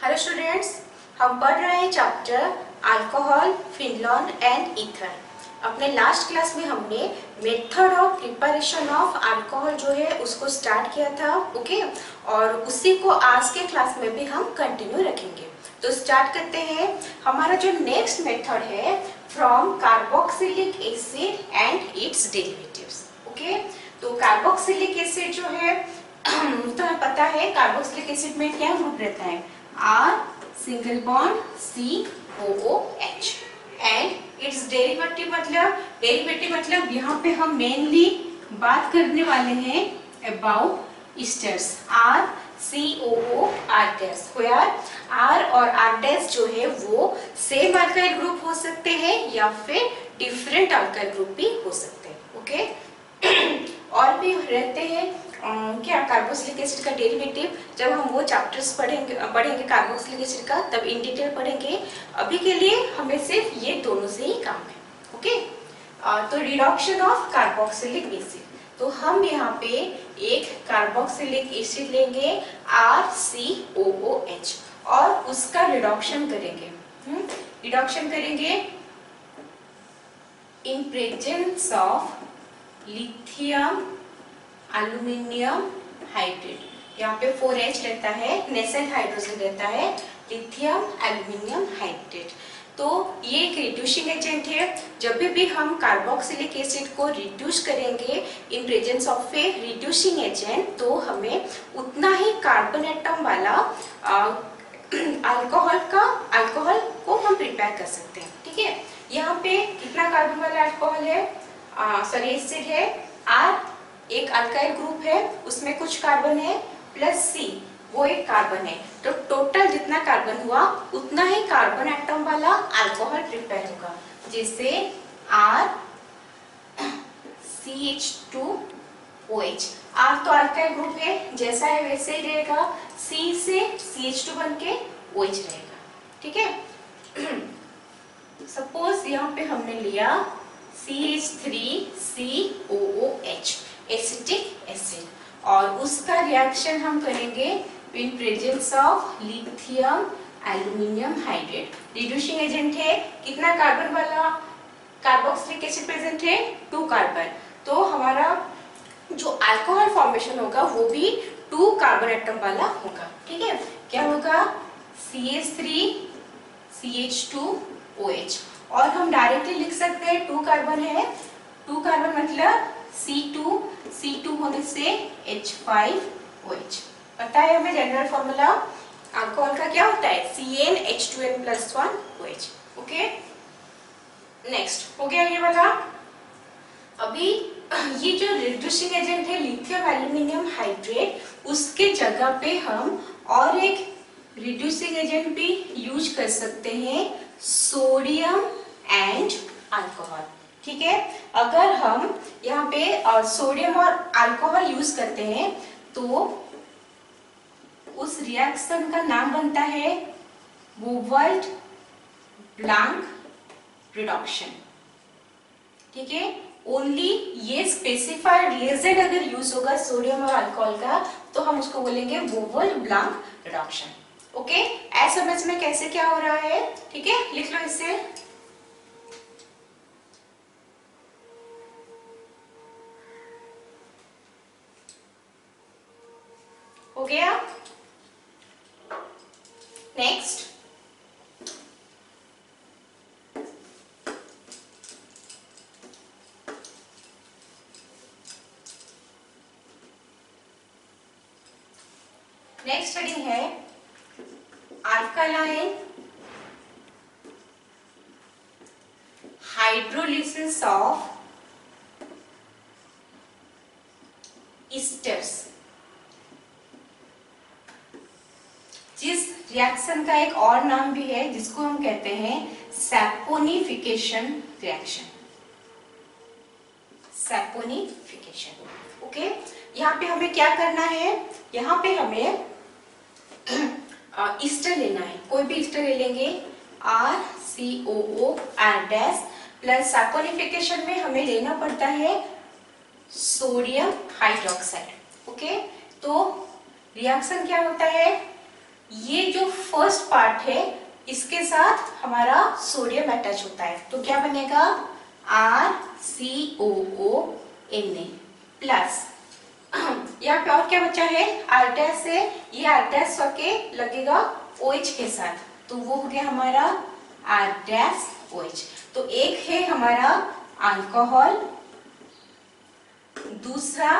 Hello students, हम पढ़ रहे हैं chapter alcohol, phenol and ether. अपने लास्ट क्लास में हमने method of preparation of alcohol जो है उसको स्टार्ट किया था, ओके। और उसी को आज के क्लास में भी हम कंटिन्यू रखेंगे। तो स्टार्ट करते हैं। हमारा जो नेक्स्ट मेथड है from carboxylic acid and it's derivatives, okay. तो कार्बोक्सिलिक एसिड जो है तो हमें पता है कार्बोक्सिलिक एसिड में क्या ग्रुप रहता है, R single bond COOH and it's derivative मतलब यहाँ पे हम मेनली बात करने वाले हैं about esters RCOOR where R और R जो है वो सेम अल्काइल ग्रुप हो सकते हैं या फिर डिफरेंट अल्काइल ग्रुप भी हो सकते हैं, ओके। और भी रहते हैं क्या कार्बोक्सिलिक एसिड का डेरिवेटिव। जब हम वो चैप्टर्स पढ़ेंगे कार्बोक्सिलिक एसिड का, तब इन डिटेल पढ़ेंगे। अभी के लिए हमें सिर्फ ये दोनों से ही काम है, ओके। तो रिडक्शन ऑफ कार्बोक्सिलिक एसिड, तो हम यहाँ पे एक कार्बोक्सिलिक एसिड लेंगे RCOOH और उसका रिडक्शन करेंगे in presence of lithium aluminium hydrate. यहाँ पे 4H रहता है, नेसेंट हाइड्रोजन रहता है, लिथियम एल्यूमिनियम हाइड्रेट। तो ये एक रिड्यूसिंग एजेंट है। जब भी हम कार्बोक्सिलिक एसिड को रिड्यूस करेंगे in presence of a reducing agent, तो हमें उतना ही कार्बन एटम वाला अल्कोहल को हम प्रिपेयर कर सकते हैं, ठीक है। यहाँ पे कितना कार्बन वाला अल्कोहल है, एसिड है R, एक अल्काइल ग्रुप है, उसमें कुछ कार्बन है, प्लस C वो एक कार्बन है। तो टोटल जितना कार्बन हुआ उतना ही कार्बन एटम वाला अल्कोहल प्रिपेयर होगा, जैसे R CH2OH। R तो अल्काइल ग्रुप है, जैसा है वैसे ही रहेगा, C से CH2 बन के OH रहेगा, ठीक है। सपोज यहाँ पे हमने लिया CH3COOH एसिटिक एसिड, और उसका रिएक्शन हम करेंगे in presence of lithium aluminium hydrate. Reducing agent है, कितना कार्बन वाला कार्बोक्सिलिक एसिड प्रेजेंट है, 2 कार्बन। तो हमारा जो अल्कोहल फॉर्मेशन होगा वो भी 2 कार्बन एटम वाला होगा, ठीक है। क्या होगा, CH3CH2OH। और हम डायरेक्टली लिख सकते हैं 2 कार्बन है, 2 कार्बन मतलब C2 होने से H5OH। पता है हमें जनरल फॉर्मूला अल्कोहल का क्या होता है, CnH2n+1OH, ओके। नेक्स्ट हो गया ये वाला। अभी ये जो रिड्यूसिंग एजेंट है लिथियम एल्यूमिनियम हाइड्रेट, उसके जगह पे हम और एक रिड्यूसिंग एजेंट भी यूज कर सकते हैं, सोडियम एंड अल्कोहल, ठीक है। अगर हम यहाँ पे सोडियम और अल्कोहल यूज करते हैं तो उस रिएक्शन का नाम बनता है Mouvalt-Blanc रिडक्शन, ठीक है। ओनली ये स्पेसिफाइड रिएजेंट अगर यूज होगा सोडियम और अल्कोहल का, तो हम उसको बोलेंगे Mouvalt-Blanc रिडक्शन, ओके। ऐसे समझ में कैसे क्या हो रहा है, ठीक है, लिख लो इसे। हो गया। नेक्स्ट हेडिंग है अल्कालाइन हाइड्रोलिसिस ऑफ ईस्टर्स। जिस रिएक्शन का एक और नाम भी है जिसको हम कहते हैं सैपोनिफिकेशन रिएक्शन, ओके। यहाँ पे हमें क्या करना है, यहाँ पे हमें ईस्टर लेना है, कोई भी ईस्टर ले लेंगे RCOOR- प्लस सैपोनिफिकेशन में हमें लेना पड़ता है सोडियम हाइड्रोक्साइड, ओके। तो रिएक्शन क्या होता है, ये जो फर्स्ट पार्ट है इसके साथ हमारा सोडियम अटैच होता है, तो क्या बनेगा RCOONA प्लस यहाँ पे और क्या बचा है R डैश है, ये R डैश के लगेगा OH के साथ, तो वो हो गया हमारा R डैश OH। तो एक है हमारा अल्कोहल, दूसरा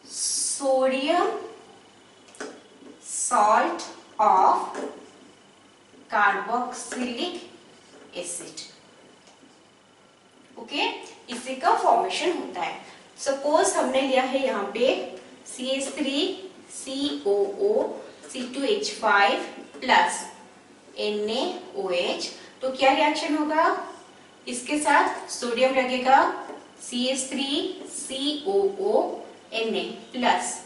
sodium salt of carboxylic acid. Okay, इसी का फॉर्मेशन होता है। सपोज हमने लिया है यहाँ पे CH3COO C2H5 प्लस NaOH, तो क्या रिएक्शन होगा, इसके साथ सोडियम लगेगा CH3COO Na प्लस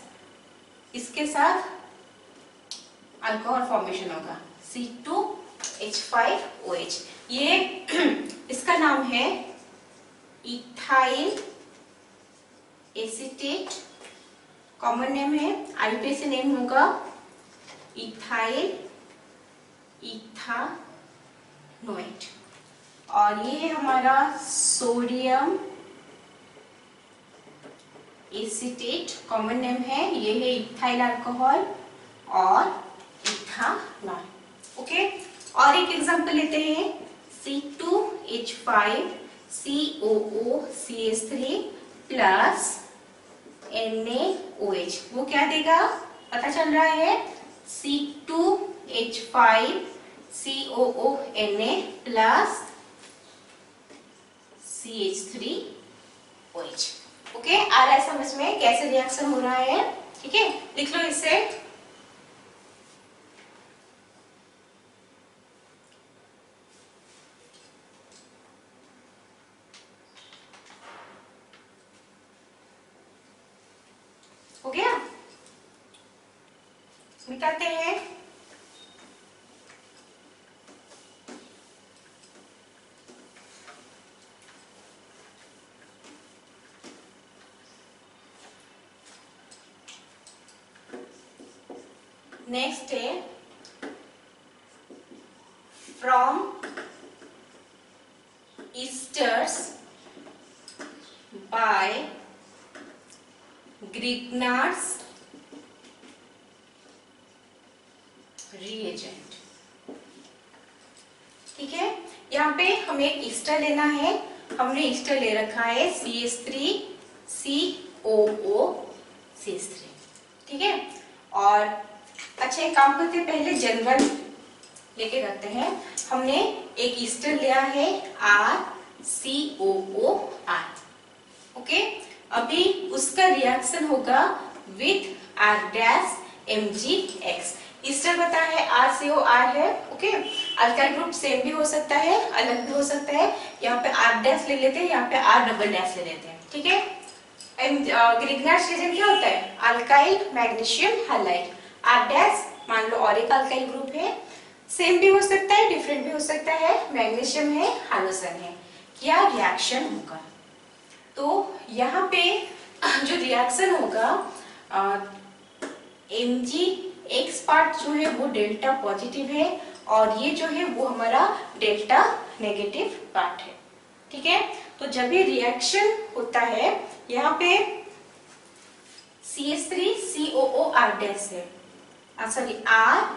इसके साथ अल्कोहल फॉर्मेशन होगा C2H5OH। ये इसका नाम है इथाइल एसीटेट, कॉमन नेम है, आईयूपीएसी नेम होगा इथाइल इथानोएट। और ये है हमारा सोडियम एसीटेट, कॉमन नेम है, ये है इथाइल अल्कोहल और इथानॉल। ओके, और एक एग्जांपल लेते हैं C2H5COO CH3 प्लस NaOH, वो क्या देगा पता चल रहा है C2H5COO Na plus CH3OH। Okay, आ रहा है समझ में कैसे रिएक्शन हो रहा है, ठीक है, लिख लो इसे। हो गया, मिटाते हैं। नेक्स्ट है from esters by Grignard's reagent. ठीक है, यहाँ पे हमें एक ईस्टर लेना है, हमने ईस्टर ले रखा है CH3COO CH3। ठीक है, और अच्छा एक काम करते हैं, पहले जनरल लेके करते हैं। हमने एक ईस्टर लिया है RCOOR। ओके, अभी उसका रिएक्शन होगा with R dash MgX। Easter पता है RCOR है। ओके, अल्काइल ग्रुप सेम भी हो सकता है, अलग भी हो सकता है। यहाँ पे R डैश ले लेते हैं, यहाँ पे R डबल डैश ले लेते हैं। ठीक है, ग्रिग्नार्ड्स रिएजेंट क्या होता है, alkyl magnesium halide. R dash मान लो और एक अल्काइल ग्रुप है, सेम भी हो सकता है, डिफरेंट भी हो सकता है, मैग्नीशियम है, हाइड्रोजन है। क्या रिएक्शन होगा, तो यहाँ पे जो रिएक्शन होगा MgX पार्ट जो है वो डेल्टा पॉजिटिव है और ये जो है वो हमारा डेल्टा नेगेटिव पार्ट है। ठीक है, तो जब ये रिएक्शन होता है यहाँ पे CH3COO R डैश है, सॉरी RCOOR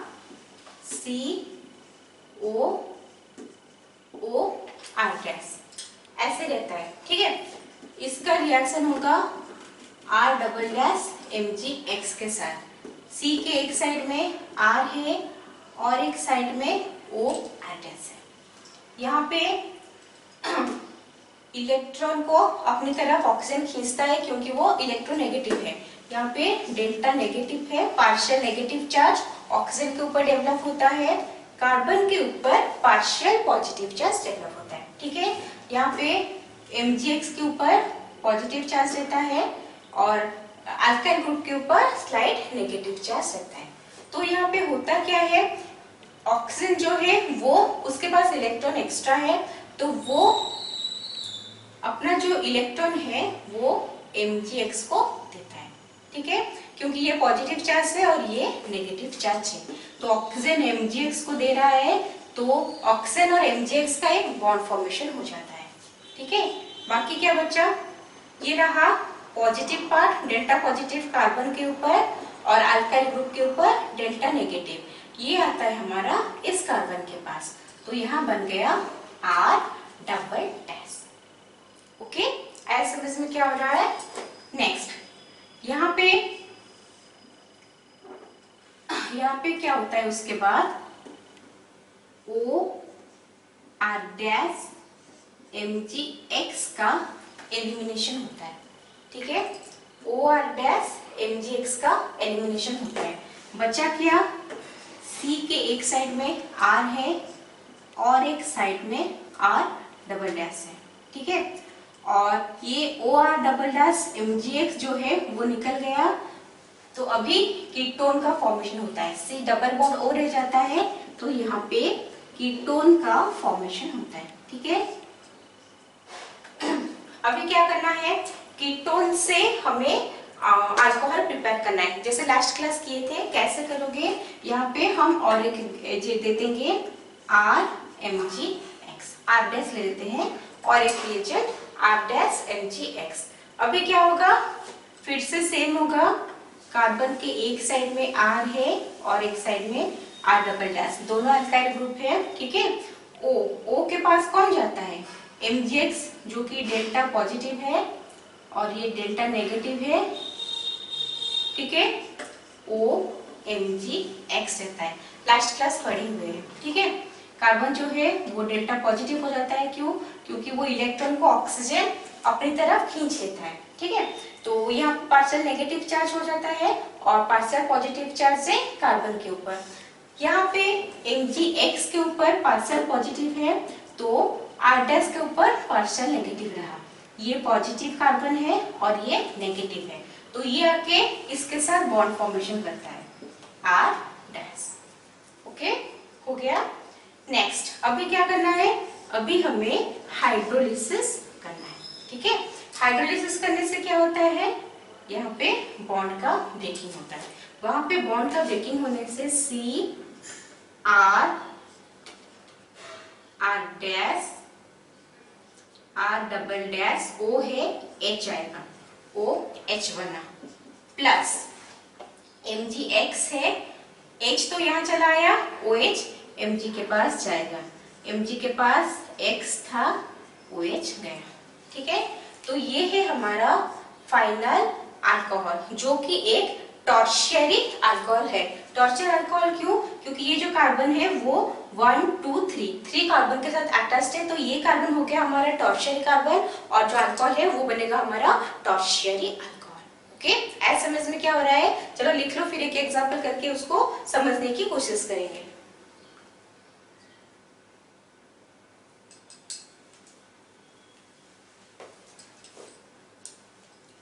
डैश ऐसे रहता है। ठीक है, इसका रिएक्शन होगा R डबल डैश MgX के साथ। C के एक साइड में R है और एक साइड में O R डैश है। यहाँ पे इलेक्ट्रॉन को अपनी तरफ ऑक्सीजन खींचता है क्योंकि वो इलेक्ट्रोनेगेटिव है। यहाँ पे डेल्टा नेगेटिव है, पार्शियल नेगेटिव चार्ज ऑक्सीजन के ऊपर डेवलप होता है, कार्बन के ऊपर पार्शियल पॉजिटिव चार्ज डेवलप होता है। ठीक है, यहाँ पे MgX के ऊपर पॉजिटिव चार्ज रहता है और अल्काइल ग्रुप के ऊपर स्लाइड नेगेटिव चार्ज रहता है। तो यहाँ पे होता क्या है, ऑक्सीजन जो है वो उसके पास इलेक्ट्रॉन एक्स्ट्रा है, तो वो अपना जो इलेक्ट्रॉन है वो MgX को देता है। ठीक है, क्योंकि ये पॉजिटिव चार्ज है और ये नेगेटिव चार्ज है। तो ऑक्सीजन MgX को दे रहा है, तो ऑक्सीजन और MgX का एक बॉन्ड फॉर्मेशन हो जाता है। ठीक है, बाकी क्या बचा, ये रहा positive part delta positive carbon के ऊपर और अल्काइल ग्रुप के ऊपर डेल्टा नेगेटिव, ये आता है हमारा इस कार्बन के पास। तो यहाँ बन गया R डबल डैश। ओके, ऐसे समझ में क्या हो रहा है। नेक्स्ट यहाँ पे क्या होता है, उसके बाद O R डैश MgX का एलिमिनेशन होता है। ठीक है, O R डैश MgX का एलिमिनेशन होता है। बचा क्या, C के एक साइड में R है और एक साइड में R डबल डैश है। ठीक है, और ये OR डबल डैश MgX जो है वो निकल गया, तो अभी कीटोन का फॉर्मेशन होता है। C डबल बॉन्ड O रह जाता है, तो यहाँ पे कीटोन का फॉर्मेशन होता है। ठीक है, अभी क्या करना है, कीटोन से हमें अल्कोहल प्रिपेयर करना है। जैसे लास्ट क्लास किए थे, कैसे करोगे, यहाँ पे हम और एक दे देंगे RMgX, R डैश ले लेते हैं और एक रिएजेंट R डैश MgX। अभी क्या होगा, फिर से सेम होगा, कार्बन के एक साइड में R है और एक साइड में R डबल डैश, दोनों अल्काइल ग्रुप है। ठीक है, O के पास कौन जाता है, MgX जो कि डेल्टा पॉजिटिव है और ये डेल्टा नेगेटिव है। ठीक है, OMgX रहता है, लास्ट क्लास पढ़े हुए हैं। ठीक है, कार्बन जो है वो डेल्टा पॉजिटिव हो जाता है, क्यों, क्योंकि वो इलेक्ट्रॉन को ऑक्सीजन अपनी तरफ खींच लेता है। ठीक है, तो यहाँ पार्शियल नेगेटिव चार्ज हो जाता है और पार्शियल पॉजिटिव चार्ज है कार्बन के ऊपर। यहाँ पे MgX के ऊपर पार्शियल पॉजिटिव है, तो R डैश के ऊपर पार्शियल नेगेटिव रहा। ये पॉजिटिव कार्बन है और ये नेगेटिव है, तो ये आके इसके साथ बॉन्ड फॉर्मेशन करता है R डैश। ओके, हो गया। नेक्स्ट अभी क्या करना है, अभी हमें हाइड्रोलिसिस करना है। ठीक है, हाइड्रोलिसिस करने से क्या होता है, यहाँ पे बॉन्ड का ब्रेकिंग होता है। वहां पे बॉन्ड का ब्रेकिंग होने से C R dash R double dash O है H आएगा, OH बना, प्लस MgX है, H तो यहाँ चला आया, OH Mg के पास जाएगा, Mg के पास X था, OH गया। ठीक है, तो ये है हमारा फाइनल अल्कोहल, जो कि एक टॉर्शियरी अल्कोहल है। टॉर्शियरी अल्कोहल क्यों, क्योंकि ये जो कार्बन है वो 1 2 3 कार्बन के साथ अटैच्ड है, तो ये कार्बन हो गया हमारा टॉर्शियरी कार्बन और जो अल्कोहल है वो बनेगा हमारा टॉर्शियरी अल्कोहल। ओके, ऐसे समझ में क्या हो रहा है, चलो लिख लो, फिर एक एग्जांपल करके उसको समझने की कोशिश करेंगे।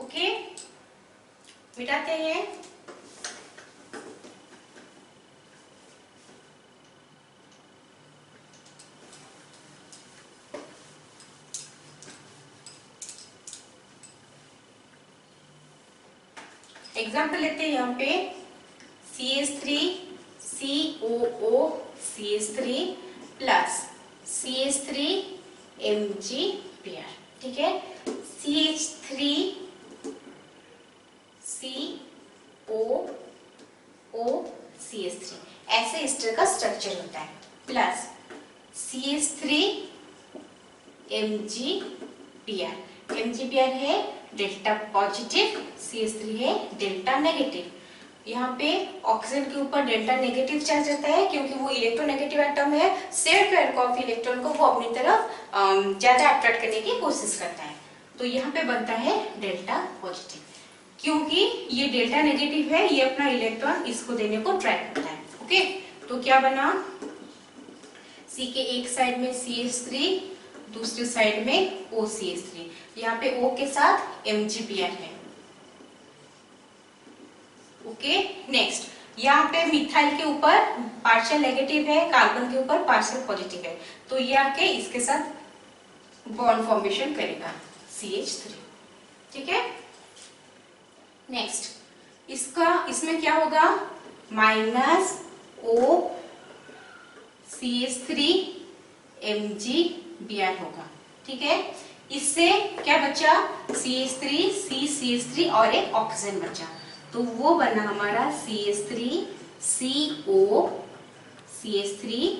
ओके, मिटाते हैं। एग्जाम्पल लेते हैं यहाँ पे CH3 COO CH3 plus CH3 Mg pair. ठीक है, CH3 COO CH3 ऐसे इस तरह का स्ट्रक्चर होता है, plus CH3 Mg pair. Mg pair है डेल्टा पॉजिटिव, CH3 है डेल्टा नेगेटिव। यहाँ पे ऑक्सीजन के ऊपर डेल्टा नेगेटिव चार्ज रहता है, क्योंकि वो इलेक्ट्रोनेगेटिव एटम है, शेयर करके ऑफ इलेक्ट्रॉन को वो अपनी तरफ ज्यादा अट्रैक्ट करने की कोशिश करता है, तो यहाँ पे बनता है डेल्टा पॉजिटिव। क्योंकि ये डेल्टा नेगेटिव है, ये अपना इलेक्ट्रॉन इसको देने को ट्राई करता है। ओके, तो क्या बना, C के एक साइड में CH3, दूसरी साइड में OCH3, यहाँ पे O के साथ Mg पेयर है। ओके, नेक्स्ट यहाँ पे मिथाइल के ऊपर पार्शियल नेगेटिव है, कार्बन के ऊपर पार्शियल पॉजिटिव है, तो ये आके इसके साथ बॉन्ड फॉर्मेशन करेगा CH3। ठीक है, नेक्स्ट इसमें क्या होगा, माइनस O CH3 MgBr होगा। ठीक है, इससे क्या बचा, CH3 CH3 और एक ऑक्सीजन बचा, तो वो बना हमारा CH3 CO CH3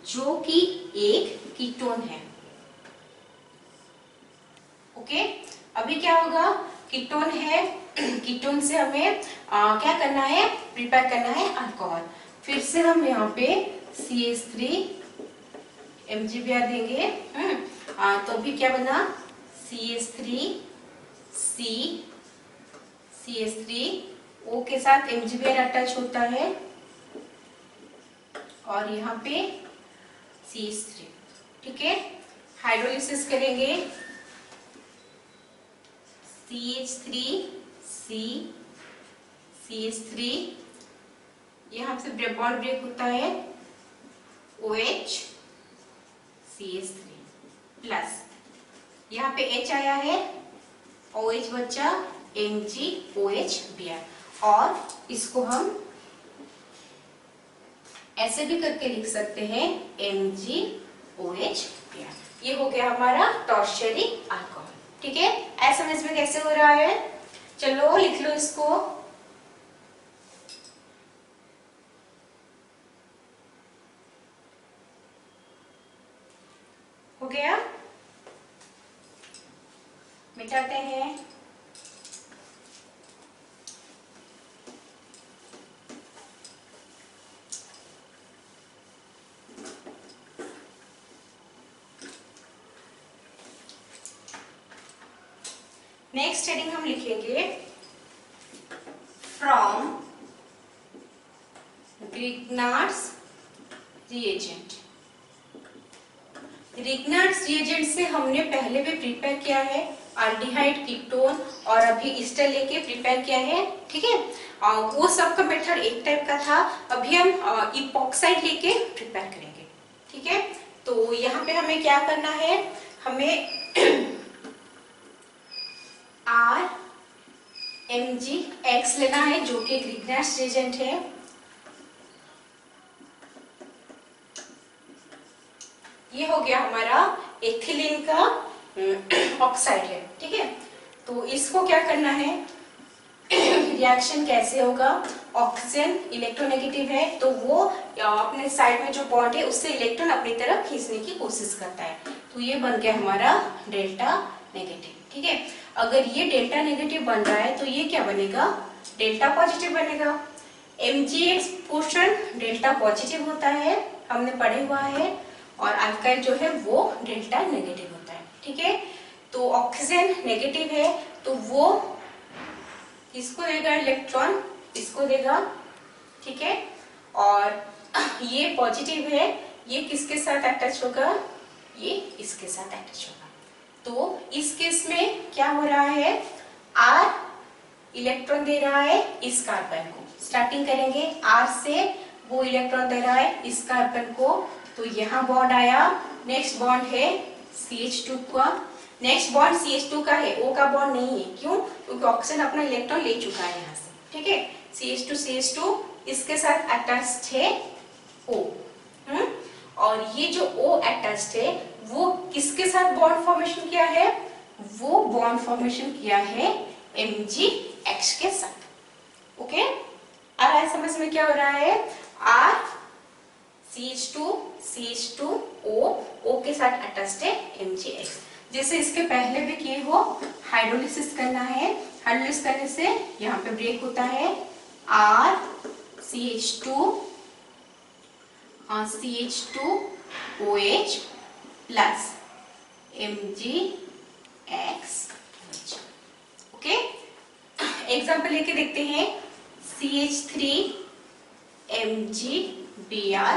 जो कि एक कीटोन है। ओके, अभी क्या होगा, कीटोन है, कीटोन से हमें क्या करना है, प्रिपेयर करना है अल्कोहल। फिर से हम यहाँ पे CH3 MgBr देंगे। तो अभी क्या बना, CH3 CH3 O के साथ MgBr अटैच होता है और यहाँ पे CH3। ठीक है, हाइड्रोलिसिस करेंगे, CH3 CH3 यहाँ से बॉन्ड ब्रेक होता है, OH CH3 प्लस, यहाँ पे H आया है, OH बचा, MgOH और इसको हम ऐसे भी करके लिख सकते हैं, MgOH। ये हो गया हमारा टर्शियरी अल्कोहल। ठीक है, ऐसा समझ में कैसे हो रहा है, चलो लिख लो इसको। हो गया, मिटाते हैं। नेक्स्ट हेडिंग हम लिखेंगे from Grignard's reagent. Grignard's reagent से हमने पहले भी प्रिपेयर किया है एल्डिहाइड, कीटोन और अभी ईस्टर लेके प्रिपेयर किया है। ठीक है, वो सब का मेथड एक टाइप का था। अभी हम इपॉक्साइड लेके प्रिपेयर करेंगे। ठीक है, तो यहाँ पे हमें क्या करना है, हमें RMgX लेना है जो कि ग्रिग्नार्ड्स रिएजेंट है। ये हो गया हमारा एथिलीन का ऑक्साइड है। ठीक है, तो इसको क्या करना है, रिएक्शन कैसे होगा, ऑक्सीजन इलेक्ट्रोनेगेटिव है तो वो अपने साइड में जो बॉन्ड है उससे इलेक्ट्रॉन अपनी तरफ खींचने की कोशिश करता है, तो ये बन गया हमारा डेल्टा नेगेटिव। ठीक है, अगर ये डेल्टा नेगेटिव बन रहा है तो ये क्या बनेगा, डेल्टा पॉजिटिव बनेगा। MgX पोर्शन डेल्टा पॉजिटिव होता है, हमने पढ़े हुआ है, और अल्काइल जो है वो डेल्टा नेगेटिव होता है। ठीक है, तो ऑक्सीजन नेगेटिव है तो वो इसको देगा इलेक्ट्रॉन, इसको देगा। ठीक है, और ये पॉजिटिव है, ये किसके साथ अटैच होगा, ये इसके साथ अटैच होगा। तो इस केस में क्या हो रहा है, R इलेक्ट्रॉन दे रहा है इस कार्बन को, स्टार्टिंग करेंगे R से, वो इलेक्ट्रॉन दे रहा है इस कार्बन को, तो यहाँ बॉन्ड आया। नेक्स्ट बॉन्ड है CH2 का, नेक्स्ट बॉन्ड CH2 का है, O का बॉन्ड नहीं है, क्यों, क्योंकि ऑक्सीजन अपना इलेक्ट्रॉन ले चुका है यहाँ से। ठीक है, CH2 इसके साथ अटैच्ड है O। और ये जो O अटैच्ड है वो किसके साथ बॉन्ड फॉर्मेशन किया है, वो बॉन्ड फॉर्मेशन किया है MgX के साथ। ओके, आ रहा है समझ में क्या हो रहा है, R CH2O के साथ अटैच्ड है MgX। जैसे इसके पहले भी किए हो, हाइड्रोलिसिस करना है, हाइड्रोलिसिस करने से यहाँ पे ब्रेक होता है, R CH2OH plus MgX। Okay, example लेके देखते हैं, CH3 MgBr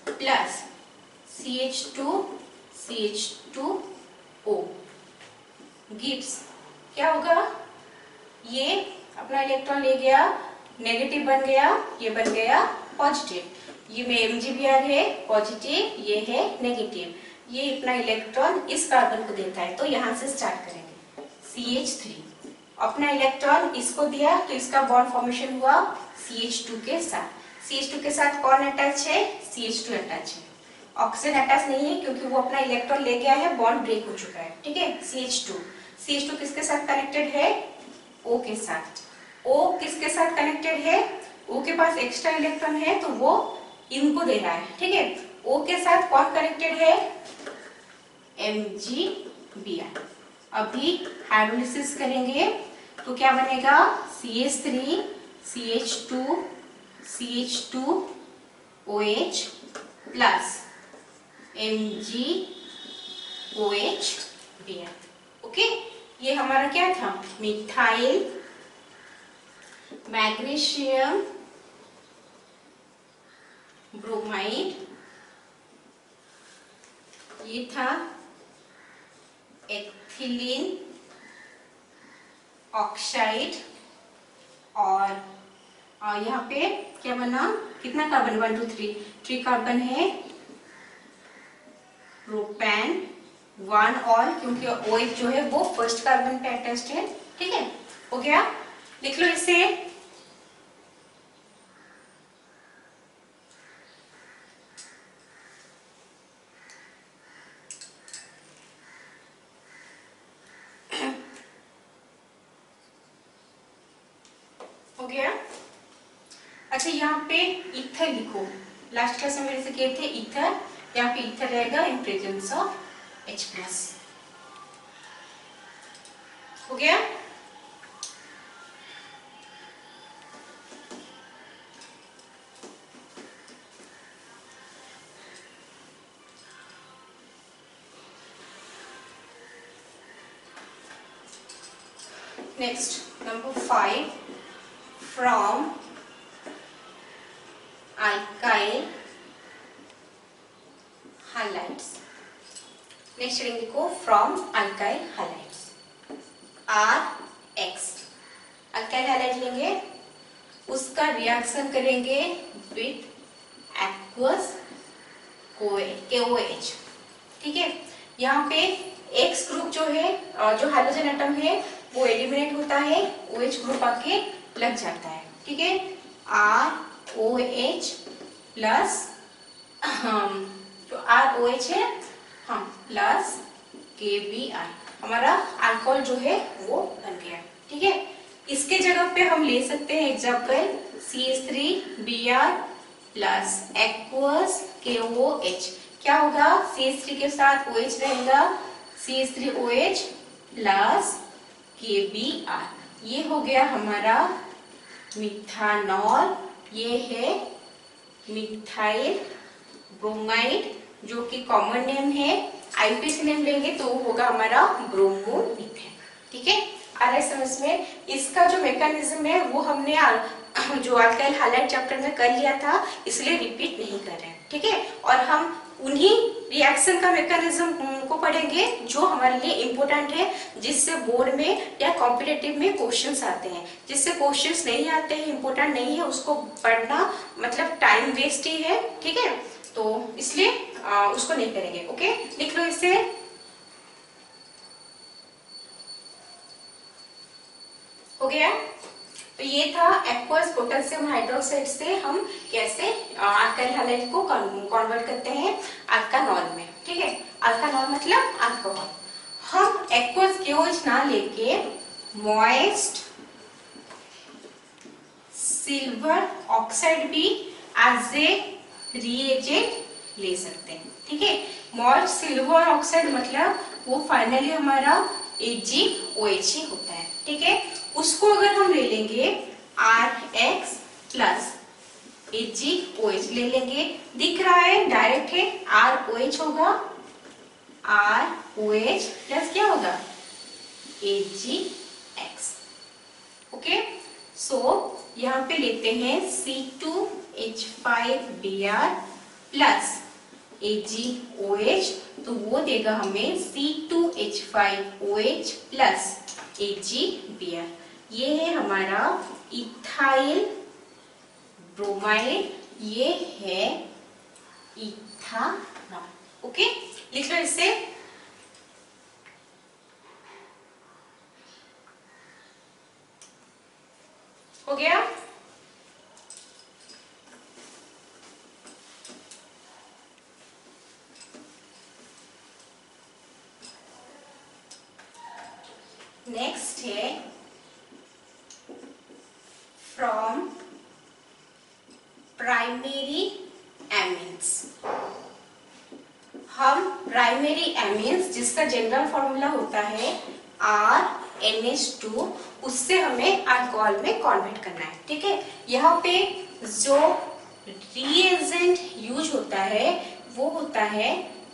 plus CH2O gives, क्या होगा, ये अपना इलेक्ट्रॉन ले गया, नेगेटिव बन गया, ये बन गया पॉजिटिव, ये में MgBr है पॉजिटिव, ये है नेगेटिव, ये अपना इलेक्ट्रॉन इस कार्बन को देता है। तो यहाँ से स्टार्ट करेंगे, CH3 अपना इलेक्ट्रॉन इसको दिया तो इसका बॉन्ड फॉर्मेशन हुआ CH2 के साथ। CH2 के साथ कौन अटैच है? CH2 अटैच है। ऑक्सीजन अटैच नहीं है क्योंकि वो अपना इलेक्ट्रॉन ले गया है, बॉन्ड ब्रेक हो चुका है। ठीक है, CH2 किसके साथ कनेक्टेड है? O के साथ। O किसके साथ कनेक्टेड है? O के पास एक्स्ट्रा इलेक्ट्रॉन है तो वो इनको दे रहा है। ठीक है, O के साथ कौन कनेक्टेड है? MgBr। अभी हाइड्रोलिसिस करेंगे तो क्या बनेगा? CH3 CH2 CH2 OH plus MgOH Br। Okay, ये हमारा क्या था? मिथाइल मैग्नीशियम ब्रोमाइड, ये था एथिलीन ऑक्साइड, और यहाँ पे क्या बना? कितना कार्बन? 1 2 3 कार्बन है। प्रोपेन 1 और क्योंकि OH जो है वो फर्स्ट कार्बन पे अटैच्ड है। ठीक है, हो गया? लिख लो इसे। हो गया? अच्छा, यहाँ पे ईथर लिखो। लास्ट क्लास में मेरे से किए थे ईथर, यहाँ पे ईथर रहेगा इन प्रेजेंस ऑफ H+। हो गया? Next number 5, from alkyl halides। Next reading लिखो, from alkyl halides। RX alkyl halide लेंगे, उसका रिएक्शन करेंगे विथ एक्वस KOH। ठीक है, यहाँ पे X ग्रुप जो है, जो हाइड्रोजन एटम है वो एलिमिनेट होता है, OH ग्रुप आके लग जाता है। ठीक है, ROH प्लस जो ROH है हाँ प्लस KBr, हमारा अल्कोहल जो है वो बन गया। ठीक है, इसके जगह पे हम ले सकते हैं example CH3Br plus aqueous KOH। क्या होगा? CH3 के साथ OH रहेगा, CH3OH प्लस KBr। ये हो गया हमारा मिथानॉल। ये है मिथाइल ब्रोमाइड जो कि कॉमन नेम है। IUPAC नेम लेंगे तो होगा हमारा ब्रोमोमीथेन। ठीक है, आ रहा है समझ में? इसका जो मैकेनिज्म है वो हमने जो अल्काइल हैलाइड चैप्टर में कर लिया था, इसलिए रिपीट नहीं कर रहे हैं। ठीक है, और हम उन्हीं रिएक्शन का मैकेनिज्म को पढ़ेंगे जो हमारे लिए इम्पोर्टेंट है, जिससे बोर्ड में या कॉम्पिटिटिव में क्वेश्चंस आते हैं। जिससे क्वेश्चंस नहीं आते हैं, इम्पोर्टेंट नहीं है, उसको पढ़ना मतलब टाइम वेस्ट ही है। ठीक है, तो इसलिए उसको नहीं करेंगे। ओके, लिख लो इसे। हो गया? तो ये था एक्वस पोटेशियम हाइड्रोक्साइड से हम कैसे अल्काइल हैलाइड को कन्वर्ट करते हैं अल्कानॉल में। ठीक है, अल्कानॉल मतलब अल्कोहल। हम एक्वस KOH ना लेके मॉइस्ट सिल्वर ऑक्साइड भी एज ए रिएजेंट ले सकते हैं। ठीक है, मॉइस्ट सिल्वर ऑक्साइड मतलब वो फाइनली हमारा AgOH ही होता है। ठीक है, उसको अगर हम ले लेंगे RX प्लस AgOH ले लेंगे, दिख रहा है डायरेक्ट है, ROH होगा, ROH प्लस क्या होगा? AgX। ओके, सो यहाँ पे लेते हैं C2H5Br प्लस AgOH, तो वो देगा हमें C2H5OH प्लस AgBr। ये है हमारा इथाइल ब्रोमाइड, ये है इथानॉल। ओके, लिख लो इसे। नेक्स्ट है फ्रॉम प्राइमरी एमीन्स। हम प्राइमरी एमीन्स जिसका जनरल फॉर्मूला होता है RNH2, उससे हमें अल्कोहल में कन्वर्ट करना है। ठीक है, यहाँ पे जो रिएजेंट यूज होता है वो होता है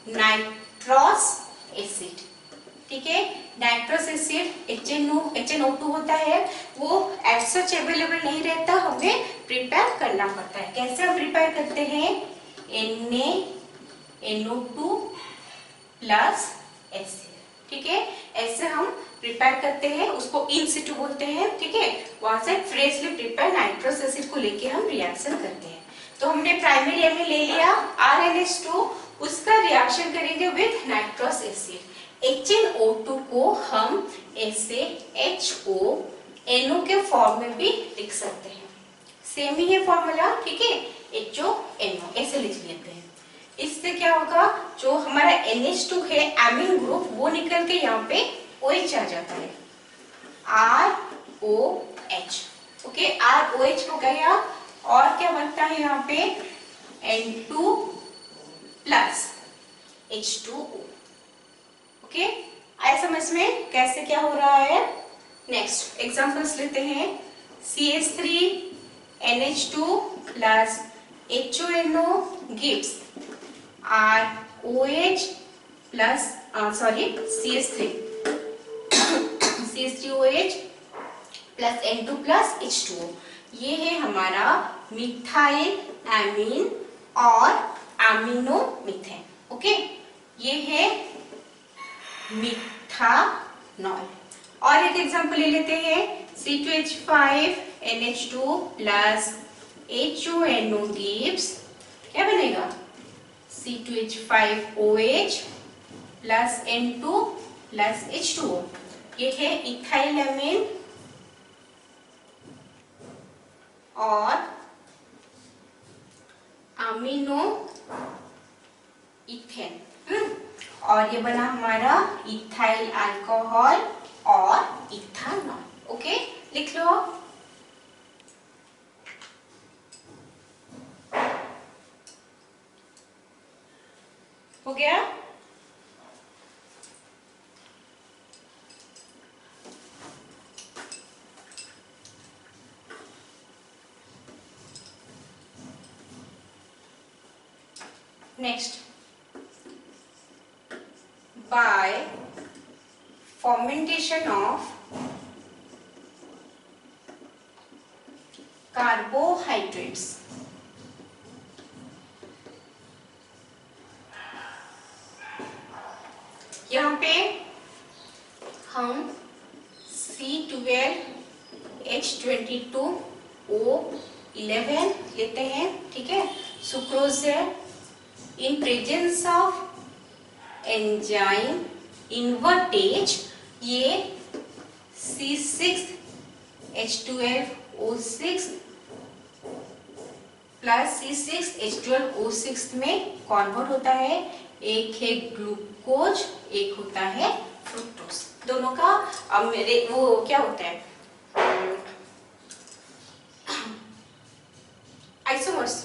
नाइट्रस एसिड। ठीक है, नाइट्रस एसिड HNO2 होता है, वो एज सच अवेलेबल नहीं रहता, हमें प्रिपेयर करना पड़ता है। कैसे हम प्रिपेयर करते हैं? NaNO2 plus acid. ठीक है, ऐसे हम प्रिपेयर करते हैं, उसको इन सिटू बोलते हैं। ठीक है, वहां से फ्रेशली प्रिपेयर नाइट्रस एसिड को लेके हम रिएक्शन करते हैं। तो हमने प्राइमरी एमीन ले लिया RNH2, उसका रिएक्शन करेंगे विद नाइट्रस एसिड। HNO2 को हम ऐसे HONO के फॉर्म में भी लिख सकते हैं, सेम ही है फॉर्मूला। ठीक है, HONO ऐसे लिख लेते हैं। इससे क्या होगा, जो हमारा NH2 है एमीन ग्रुप, वो निकल के यहाँ पे OH आ जाता है, ROH। ओके, ROH हो गया, और क्या बनता है यहाँ पे N2 प्लस H2O। ओके, आया समझ में कैसे क्या हो रहा है? नेक्स्ट एग्जांपल्स लेते हैं। CH3NH2 plus HONO gives ROH plus CH3OH plus N2 plus H2O। ये है हमारा मिथाइल एमीन और अमीनो मीथेन। ओके, ये है मिथानॉल। और एक एग्जांपल ले लेते हैं। C2H5NH2 प्लस HONO gives, क्या बनेगा? C2H5OH plus N2 plus H2O। ये है इथाइल एमीन और अमीनो इथेन। और ये बना हमारा इथाइल अल्कोहल और इथानॉल। ओके, लिख लो। हो गया? Next, by fermentation of carbohydrates, यहाँ पे हम C12H22O11 लेते हैं। ठीक है, सुक्रोज है। In presence of enzyme invertase, ये C6H12O6 प्लस C6H12O6 में कन्वर्ट होता है। एक है ग्लूकोज, एक होता है फ्रुक्टोज। दोनों का वो क्या होता है, आइसोमर्स।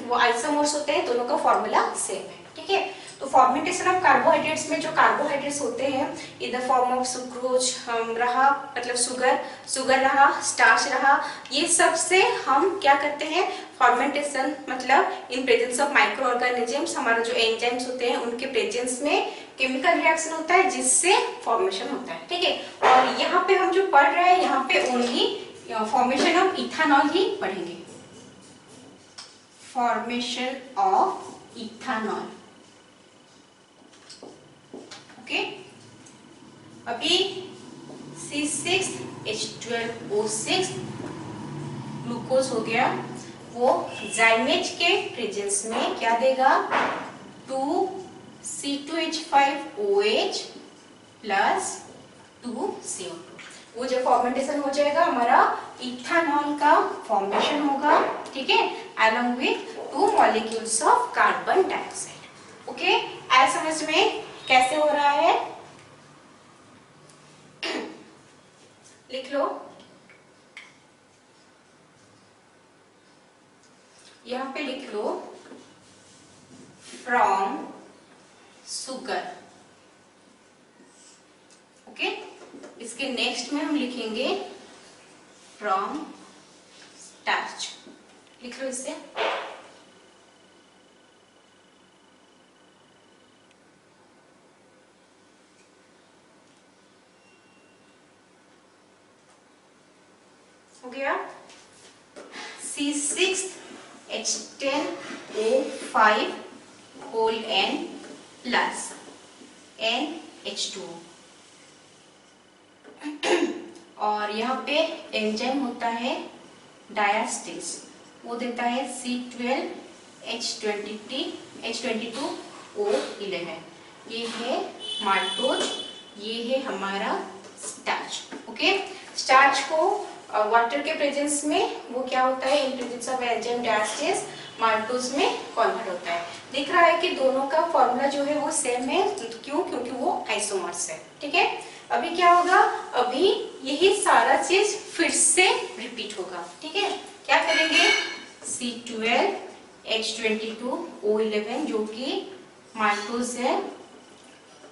वो आइसोमर्स होते हैं, दोनों का फॉर्मूला सेम है। ठीक है, तो फॉर्मेंटेशन ऑफ कार्बोहाइड्रेट्स में जो कार्बोहाइड्रेट्स होते हैं in the form of sucrose रहा, मतलब शुगर रहा, स्टार्च रहा, ये सब से हम क्या करते हैं, फॉर्मेंटेशन मतलब in presence of micro organisms, हमारा जो एंजाइम्स होते हैं उनके प्रेजेंस में केमिकल रिएक्शन होता है जिससे फॉर्मेशन होता है। ठीक है, और यहाँ पे हम जो पढ़ रहे हैं, यहाँ पे ओनली फॉर्मेशन ऑफ इथानॉल ही पढ़ेंगे। Formation of ethanol. ओके, अभी C6H12O6 ग्लूकोज हो गया, वो जाइमेज के प्रेजेंस में क्या देगा, 2C2H5OH प्लस 2CO2। वो जो फॉर्मेंटेशन हो जाएगा, हमारा इथानॉल का फॉर्मेशन होगा। ठीक है, along with 2 molecules of carbon dioxide. Okay, ऐसा समझ में कैसे हो रहा है? From sugar. ओके, इसके नेक्स्ट में हम लिखेंगे फ्रॉम स्टार्च। लिख लो इससे। हो गया। C6H10O5 whole N plus NH2। और यहाँ पे एंजाइम होता है डायस्टेज, वो देता है C12H22O11। ये है माल्टोज, ये है हमारा स्टार्च। ओके, स्टार्च को वाटर के प्रेजेंस में वो क्या होता है, in presence of enzyme diastase maltose में कन्वर्ट होता है। दिख रहा है कि दोनों का फॉर्मूला जो है वो सेम है। क्यों? क्योंकि वो आइसोमर्स है। ठीक है, अभी क्या होगा, अभी यही सारा चीज फिर से रिपीट होगा। ठीक है, क्या करेंगे, C12H22O11 जो कि माल्टोज है,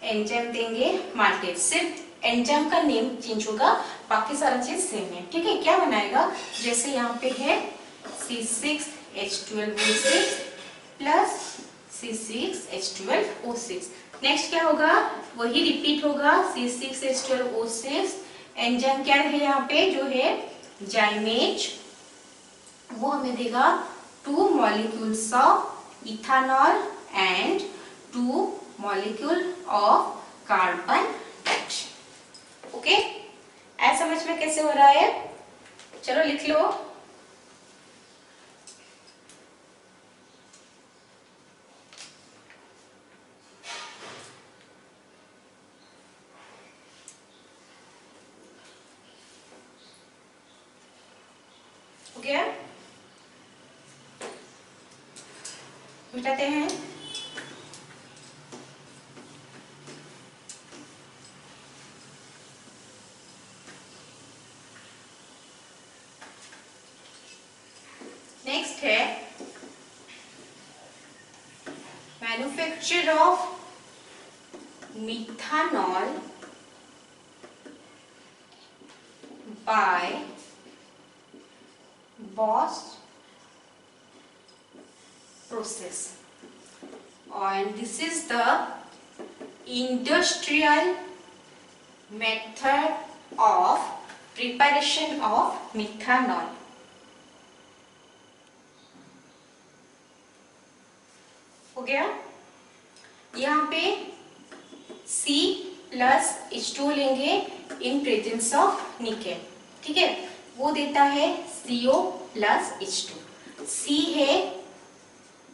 एंजाइम देंगे माल्टेज। सिर्फ एंजाइम का नेम चेंज होगा, बाकी सारा चीज सेम है। ठीक है, क्या बनाएगा, जैसे यहाँ पे है C6H12O6 प्लस C6H12O6। नेक्स्ट क्या होगा, वही रिपीट होगा, C6H12O6। एंजाइम क्या है यहाँ पे, जो है जाइमेज, वो हमें देगा 2 molecules of ethanol and 2 molecule of carbon dioxide. Okay, ऐसा समझ में कैसे हो रहा है, चलो लिख लो। हो गया, मिटाते हैं। नेक्स्ट है manufacture of methanol by Bosch process, and this is the industrial method of preparation of methanol. हो गया, यहाँ पे C+H2 लेंगे इन प्रेजेंस ऑफ निकेल। ठीक है, वो देता है CO+H2। C है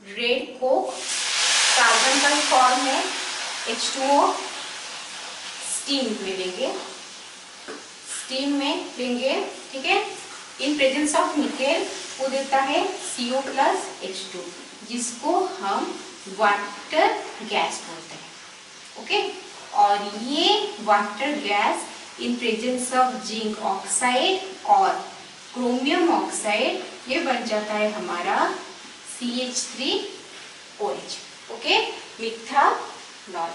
रेड कोक, कार्बन का फॉर्म है, H2O स्टीम में लेंगे, स्टीम में लेंगे। ठीक है, इन प्रेजेंस ऑफ निकेल वो देता है CO+H2, जिसको हम वाटर गैस बोलते हैं। ओके, और ये water gas in presence of zinc oxide और क्रोमियम ऑक्साइड ये बन जाता है हमारा CH3OH। Okay, methanol.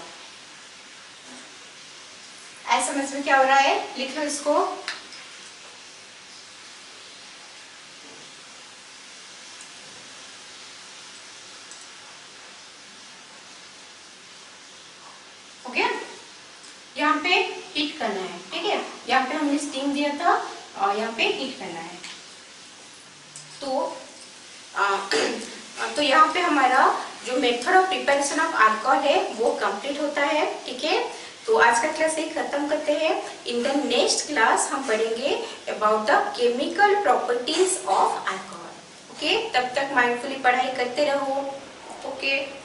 ऐसा समझ में क्या हो रहा है, लिख लो इसको। ओके, यहाँ पे हीट करना है। ठीक है, यहाँ पे हमने स्टीम दिया था और यहाँ पे हीट करना है। तो यहाँ पे हमारा जो method of preparation of alcohol है वो कंप्लीट होता है। ठीक है, तो आज का क्लास यही खत्म करते हैं। इन द नेक्स्ट क्लास हम पढ़ेंगे about the chemical properties of alcohol. Okay, तब तक माइंडफुली पढ़ाई करते रहो। ओके।